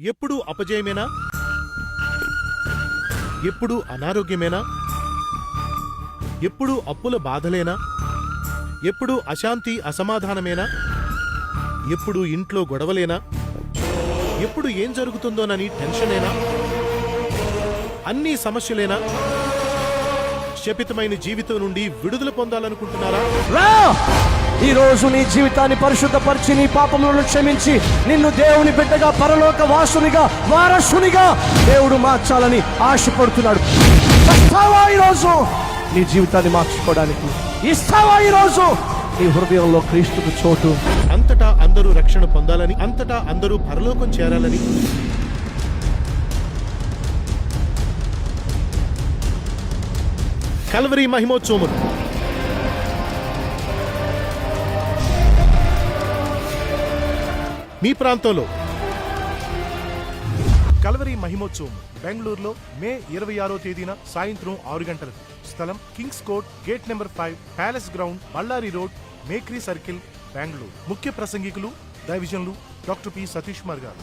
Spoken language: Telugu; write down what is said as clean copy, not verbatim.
ఎప్పుడూ అపజయమేనా? ఎప్పుడూ అనారోగ్యమేనా? ఎప్పుడూ అప్పుల బాధలేనా? ఎప్పుడూ అశాంతి అసమాధానమేనా? ఎప్పుడూ ఇంట్లో గొడవలేనా? ఎప్పుడు ఏం జరుగుతుందోనని టెన్షనేనా? అన్నీ సమస్యలేనా? శపితమైన జీవితం నుండి విడుదల పొందాలనుకుంటున్నారా? ఈ రోజు నీ జీవితాన్ని పరిశుద్ధపరిచి నీ పాపములను క్షమించి నిన్ను దేవుని బిడ్డగా పరలోక వాసునిగా వారసునిగా దేవుడు మార్చాలని ఆశపడుతున్నాడు. ఇస్తావా ఈరోజు నీ జీవితాన్ని మార్చుకోవడానికి? ఇస్తావా ఈరోజు నీ హృదయంలో క్రీస్తుకు చోటు? అంతటా అందరూ రక్షణ పొందాలని, అంతటా అందరూ పరలోకం చేరాలని, కల్వరీ మహిమోత్సవములు మీ ప్రాంతంలో. కల్వరీ మహిమోత్సవం బెంగళూరులో మే 26వ తేదీన సాయంత్రం 6 గంటలకు. స్థలం kings court, gate number 5, palace ground, Ballari road, Mekhri circle, Bengaluru. ముఖ్య ప్రసంగికులు దైవజనులు డాక్టర్ పి. సతీష్ కుమార్ గారు.